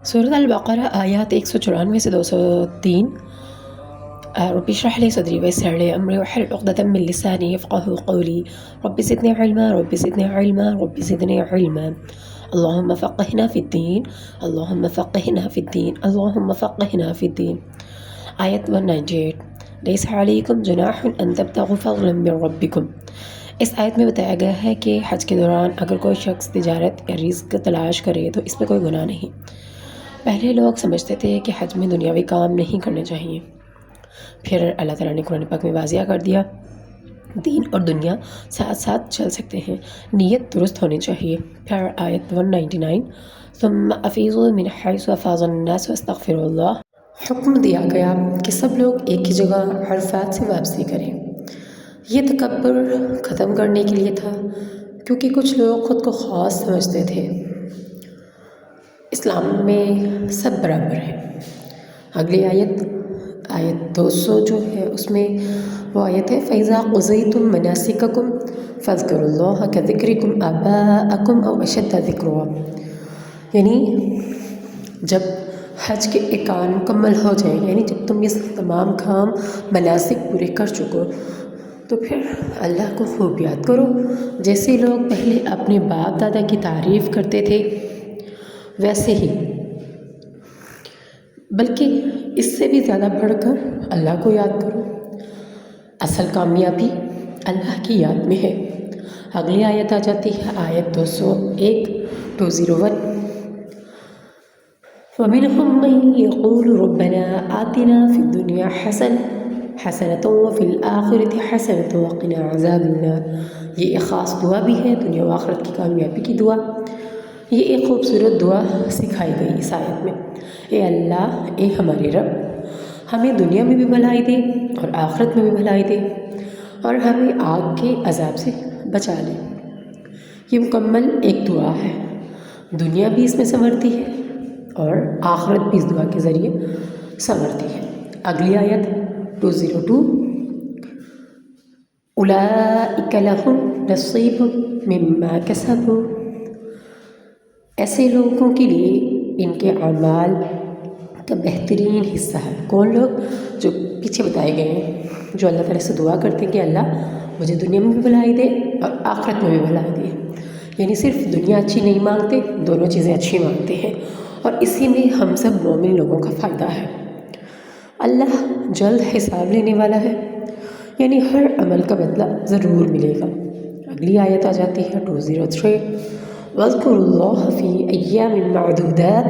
سورة البقرہ آیات 194 سے 203۔ رب اشرح لي صدري ويسر لي أمري واحلل عقدة من لساني يفقهوا قولي رب زدني علما رب زدني علما رب زدني علما اللهم فقهنا في الدين اللهم فقهنا في الدين اللهم فقهنا في الدين۔ آیت 198۔ ليس عليكم جناح أن تبتغوا فضلا من ربكم۔ اس آیت میں بتایا گیا ہے کہ حج کے دوران اگر کوئی شخص تجارت یا رزق تلاش کرے تو اس میں کوئی گناہ نہیں۔ پہلے لوگ سمجھتے تھے کہ حج میں دنیاوی کام نہیں کرنے چاہیے، پھر اللہ تعالیٰ نے قرآن پاک میں واضح کر دیا دین اور دنیا ساتھ ساتھ چل سکتے ہیں، نیت درست ہونی چاہیے۔ پھر آیت 199۔ ثم افیضوا من حیث افاض الناس واستغفروا اللہ۔ حکم دیا گیا کہ سب لوگ ایک ہی جگہ عرفات سے واپسی کریں۔ یہ تکبر ختم کرنے کے لیے تھا، کیونکہ کچھ لوگ خود کو خاص سمجھتے تھے۔ اسلام میں سب برابر ہیں۔ اگلی آیت 200 جو ہے اس میں وہ آیت ہے فَإِذَا قُضِيتُم مَنَاسِكَكُمْ فَاذْكُرُوا اللَّهَ كَذِكْرِكُمْ آبَاءَكُمْ أَوْ أَشَدَّ ذِكْرًا۔ یعنی جب حج کے ارکان مکمل ہو جائیں، یعنی جب تم یہ تمام کام مناسک پورے کر چکو تو پھر اللہ کو خوب یاد کرو، جیسے لوگ پہلے اپنے باپ دادا کی تعریف کرتے تھے ویسے ہی، بلکہ اس سے بھی زیادہ بڑھ کر اللہ کو یاد کرو۔ اصل کامیابی اللہ کی یاد میں ہے۔ اگلی آیت آ جاتی ہے آیت 201 201۔ وَمِنْهُمْ مَنْ يَقُولُ رَبَّنَا آتِنَا فِي الدُّنْيَا حَسَنَةً وَفِي الْآخِرَةِ حَسَنَةً وَقِنَا عَذَابَ النَّارِ۔ یہ ایک خاص دعا بھی ہے، دنیا و آخرت کی کامیابی کی دعا۔ یہ ایک خوبصورت دعا سکھائی گئی اس آیت میں۔ اے اللہ، اے ہمارے رب، ہمیں دنیا میں بھی بھلائی دے اور آخرت میں بھی بھلائی دے، اور ہمیں آگ کے عذاب سے بچا لے۔ یہ مکمل ایک دعا ہے، دنیا بھی اس میں سنورتی ہے اور آخرت بھی اس دعا کے ذریعے سنورتی ہے۔ اگلی آیت 202۔ اولئک لہم نصیب مما کسبوا۔ ایسے لوگوں کے لیے ان کے اعمال کا بہترین حصہ ہے۔ کون لوگ؟ جو پیچھے بتائے گئے ہیں، جو اللہ تعالیٰ سے دعا کرتے ہیں کہ اللہ مجھے دنیا میں بھی بھلائی دے اور آخرت میں بھی بھلائی دے، یعنی صرف دنیا اچھی نہیں مانگتے، دونوں چیزیں اچھی مانگتے ہیں، اور اسی میں ہم سب مومن لوگوں کا فائدہ ہے۔ اللہ جلد حساب لینے والا ہے، یعنی ہر عمل کا بدلہ ضرور ملے گا۔ اگلی آیت آ جاتی ہے 203۔ وَاذْكُرُوا اللَّهَ فِي أَيَّامٍ مَّعْدُودَاتٍ۔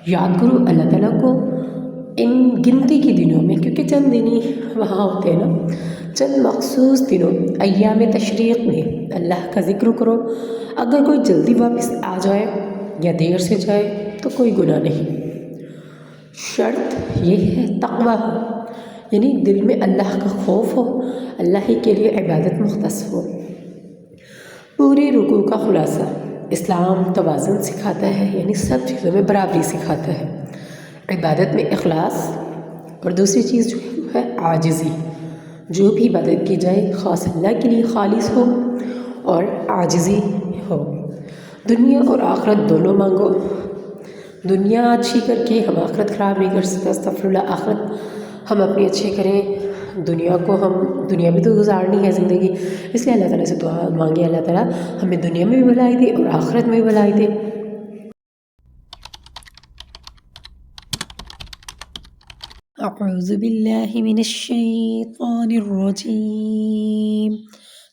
یاد کرو اللہ تعالیٰ کو ان گنتی کے دنوں میں، کیونکہ چند دن ہی وہاں ہوتے ہیں نا، چند مخصوص دنوں ایام تشریق میں اللہ کا ذکر کرو۔ اگر کوئی جلدی واپس آ جائے یا دیر سے جائے تو کوئی گناہ نہیں۔ شرط یہ ہے تقویٰ ہو، یعنی دل میں اللہ کا خوف ہو، اللہ ہی کے لیے عبادت مختص ہو۔ پورے رکوع کا خلاصہ، اسلام توازن سکھاتا ہے، یعنی سب چیزوں میں برابری سکھاتا ہے۔ عبادت میں اخلاص، اور دوسری چیز جو ہے عاجزی۔ جو بھی عبادت کی جائے خاص اللہ کے لیے خالص ہو اور عاجزی ہو۔ دنیا اور آخرت دونوں مانگو۔ دنیا اچھی کر کے ہم آخرت خراب نہیں کر سکتے، استغفر اللہ، آخرت ہم اپنی اچھے کریں، دنیا میں تو گزارنی ہے زندگی، اس لیے اللہ تعالیٰ سے دعا مانگے اللہ تعالیٰ ہمیں دنیا میں بھی بھلائی دے اور آخرت میں بھی بھلائی دے۔ اعوذ باللہ من الشیطان الرجیم۔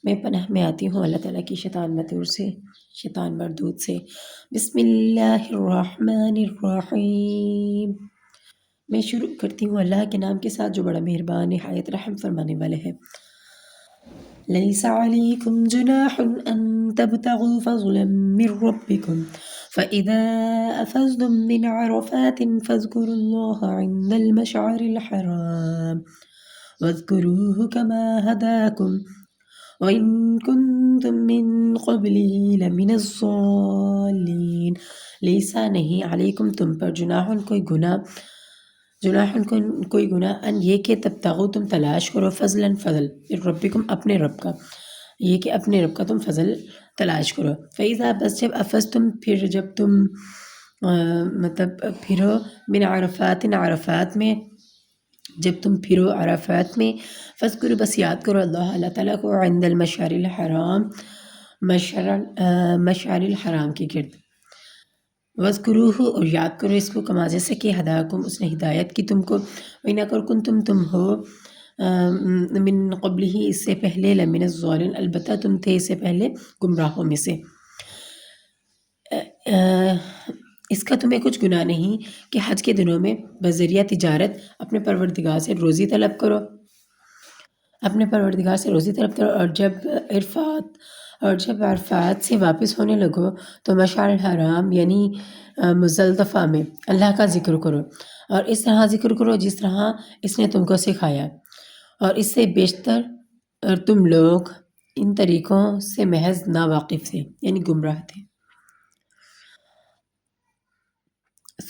میں پناہ میں آتی ہوں اللہ تعالیٰ کی شیطان مطور سے، شیطان مردود سے۔ بسم اللہ الرحمن الرحیم۔ میں شروع کرتی ہوں اللہ کے نام کے ساتھ جو بڑا مہربان نہایت رحم فرمانے والے ہے۔ لیس علیکم جناح ان تبتغوا فضلا من ربکم فإذا أفضتم من عرفات فاذكروا الله عند المشعر الحرام واذكروه كما هداكم وإن كنتم من قبله لمن الضالين۔ لیسا نہیں، علیکم تم پر، جناح کوئی گناہ، ان یہ کہ تبتغوا تم تلاش کرو، فضلا فضل، ربکم اپنے رب کا، یہ کہ اپنے رب کا تم فضل تلاش کرو۔ فیضا بس جب افضتم پھر جب تم مطلب پھرو من عرفات، عرفات میں، جب تم پھرو عرفات میں، فذکروا بس یاد کرو اللہ تعالیٰ کو عند المشعر الحرام، مشعر الحرام کے گرد، وذکروہ اور یاد کرو اس کو، کما جیسے کہ ہداکم اس نے ہدایت کی تم کو، وَإِنْ اگر کنتم تم ہو من قبل ہی اس سے پہلے، لمن الضالین البتہ تم تھے اس سے پہلے گمراہوں میں سے، اس کا تمہیں کچھ گناہ نہیں کہ حج کے دنوں میں بذریعہ تجارت اپنے پروردگار سے روزی طلب کرو، اپنے پروردگار سے روزی طلب کرو، اور جب عرفات سے واپس ہونے لگو تو مشعر الحرام یعنی مزدلفہ میں اللہ کا ذکر کرو، اور اس طرح ذکر کرو جس طرح اس نے تم کو سکھایا، اور اس سے بیشتر تم لوگ ان طریقوں سے محض ناواقف تھے، یعنی گمراہ تھے۔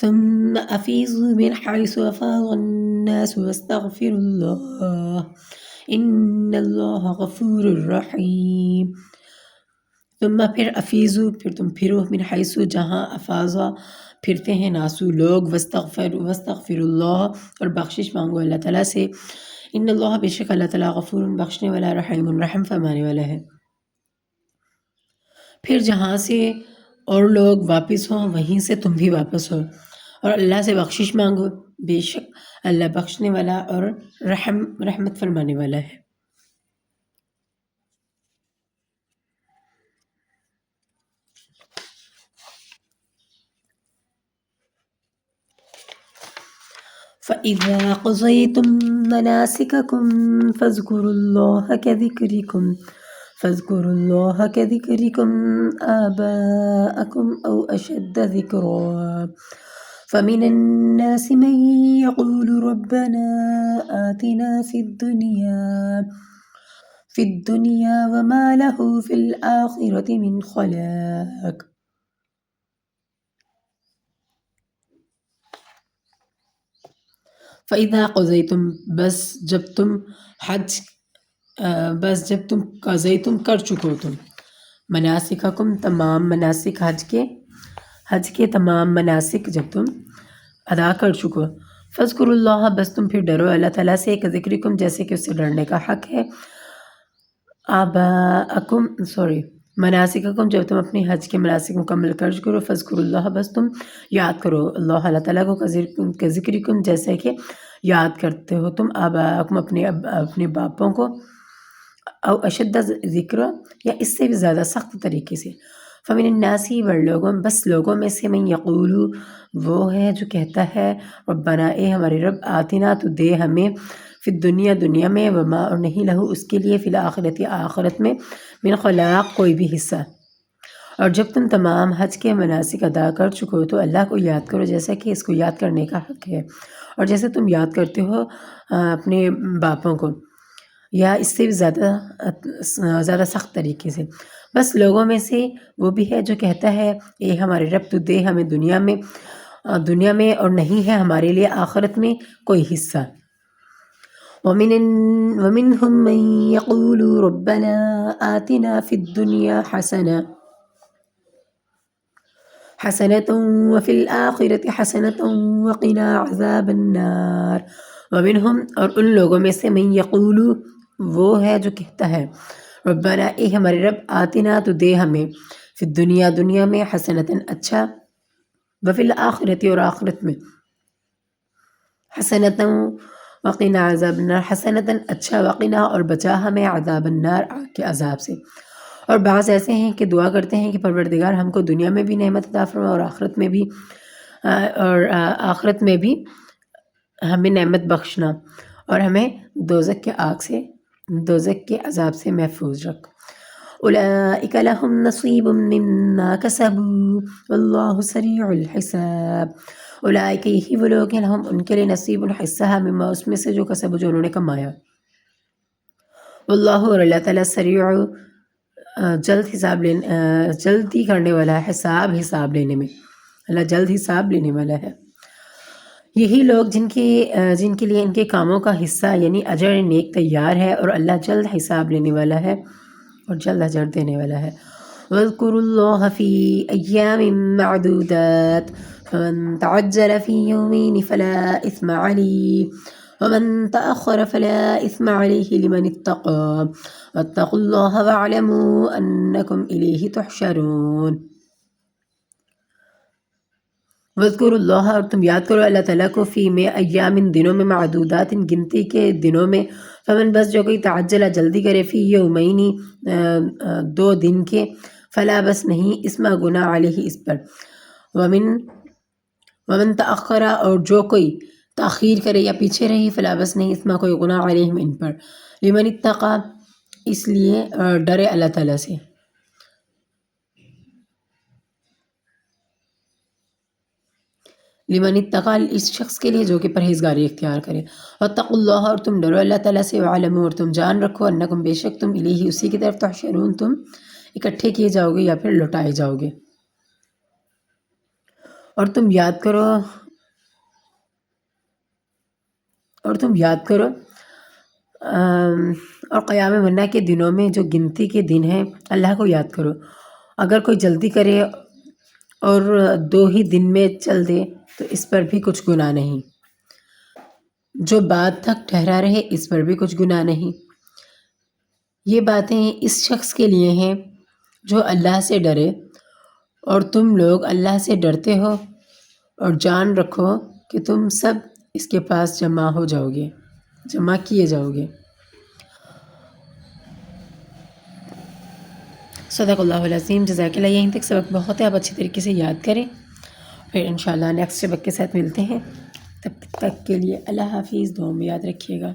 ثم افیضوا من حیث افاض الناس واستغفروا اللہ ان اللہ غفور رحیم۔ ثم پھر افیضوا پھر تم پھرو من حیث جہاں افاضا پھرتے ہیں ناسو لوگ، واستغفر اللہ اور بخشش مانگو اللہ تعالیٰ سے، ان اللہ بے شک اللہ تعالیٰ غفور بخشنے والا، رحیم رحم فرمانے والا ہے۔ پھر جہاں سے اور لوگ واپس ہوں وہیں سے تم بھی واپس ہو، اور اللہ سے بخشش مانگو، بے شک اللہ بخشنے والا اور رحمت فرمانے والا ہے۔ فَإِذَا قَضَيْتُم مَّنَاسِكَكُمْ فاذكروا الله كذكركم آباءكم أو أشد ذكرا فمن الناس من يقول ربنا آتنا في الدنيا وما له في الآخرة من خلاق۔ فَإِذَا قَضَيْتُم بس جب تم قضیتم کر چکو تم، مناسککم تمام مناسک حج کے تمام مناسک جب تم ادا کر چکو، فاذکروا اللہ بس تم پھر ڈرو اللہ تعالیٰ سے، کذکرکم جیسے کہ اس سے ڈرنے کا حق ہے، مناسککم جب تم اپنی حج کے مناسک مکمل کر چکو، فاذکروا اللہ بس تم یاد کرو اللہ تعالیٰ کو، کذکرکم جیسے کہ یاد کرتے ہو تم آباءکم اپنے باپوں کو، او اشد ذکر یا اس سے بھی زیادہ سخت طریقے سے، فمن الناس لوگوں بس لوگوں میں سے من یقول وہ ہے جو کہتا ہے ربنا اے ہمارے رب آتنا تو دے ہمیں فی الدنیا دنیا میں، وما اور نہیں لہو اس کے لیے فی الآخرت آخرت میں من خلاق کوئی بھی حصہ۔ اور جب تم تمام حج کے مناسک ادا کر چکو تو اللہ کو یاد کرو جیسا کہ اس کو یاد کرنے کا حق ہے، اور جیسے تم یاد کرتے ہو اپنے باپوں کو، یا اس سے بھی زیادہ سخت طریقے سے، بس لوگوں میں سے وہ بھی ہے جو کہتا ہے اے ہمارے رب تو دے ہمیں دنیا میں اور نہیں ہے ہمارے لیے آخرت میں کوئی حصہ۔ وَمِنْهُمْ مَنْ يَقُولُ رَبَّنَا آتِنَا فِي الدُّنْيَا حَسَنَةً وَفِي الْآخِرَةِ حَسَنَةً وَقِنَا عَذَابَ النَّارِ۔ وَمِنْهُمْ اور ان لوگوں میں سے من یقول وہ ہے جو کہتا ہے ربنا اے ہمارے رب آتنا تو دے ہمیں فی الدنیا دنیا میں حسنتاً اچھا، وفی الآخرت اور آخرت میں حسنتاً وقنا عذاب النار حسنتاً اچھا، وقنا اور بچا ہمیں عذاب النار آگ کے عذاب سے۔ اور بعض ایسے ہیں کہ دعا کرتے ہیں کہ پروردگار ہم کو دنیا میں بھی نعمت عطا فرما اور آخرت میں بھی ہمیں نعمت بخشنا، اور ہمیں دوزخ کے عذاب سے محفوظ رکھ۔ اولئک لہم نصیب مما کسبوا واللہ سریع الحساب۔ اولئک یہی وہ لوگ ہیں لہم ان کے لیے نصیب حصہ ہے مما اس میں سے جو کسب جو انہوں نے کمایا، واللہ اور اللہ تعالیٰ سریع جلدی کرنے والا ہے، حساب لینے میں اللہ جلد حساب لینے والا ہے۔ یہی لوگ جن کے لیے ان کے کاموں کا حصہ یعنی اجر نیک تیار ہے، اور اللہ جلد حساب لینے والا ہے اور جلد اجر دینے والا ہے۔ وَاذْكُرُوا اللَّهَ فِي أَيَّامٍ مَّعْدُودَاتٍ فمن تعجل في يومين فلا إثم عليه ومن تأخر فلا إثم عليه لمن اتقى واتقوا الله واعلموا أنكم إليه تحشرون۔ وذکر اللہ، اور تم یاد کرو اللہ تعالیٰ کو، فی میں ایام، دنوں میں، معدودات، گنتی کے دنوں میں، فمن بس جو کوئی تعجلہ جلدی کرے، فی یومینی 2 دن کے، فلا بس نہیں، اسما گناہ علیہ اس پر، ومن تأخر اور جو کوئی تاخیر کرے یا پیچھے رہی، فلا بس نہیں، اسما کوئی گناہ علیہم ان پر، لمن اتقا اس لیے ڈرے اللہ تعالیٰ سے، لمن اتقا اس شخص کے لیے جو کہ پرہیزگاری اختیار کرے، واتقوا اللہ اور تم ڈرو اللہ تعالیٰ سے، وعلموا اور تم جان رکھو، انکم بے شک تم الیہ اسی کی طرف، تحشرون تم اکٹھے کیے جاؤ گے یا پھر لوٹائے جاؤ گے۔ اور تم یاد کرو اور قیام منع کے دنوں میں جو گنتی کے دن ہیں اللہ کو یاد کرو، اگر کوئی جلدی کرے اور 2 ہی دن میں چل دے تو اس پر بھی کچھ گناہ نہیں، جو بعد تک ٹھہرا رہے اس پر بھی کچھ گناہ نہیں۔ یہ باتیں اس شخص کے لیے ہیں جو اللہ سے ڈرے، اور تم لوگ اللہ سے ڈرتے ہو اور جان رکھو کہ تم سب اس کے پاس جمع کیے جاؤ گے۔ صدق اللہ العظیم۔ جزاک اللہ۔ یہیں تک سبق بہت ہے، آپ اچھی طریقے سے یاد کریں، پھر انشاءاللہ نیکسٹ سبق کے ساتھ ملتے ہیں، تب تک کے لیے اللہ حافظ، دعاؤں میں یاد رکھیے گا۔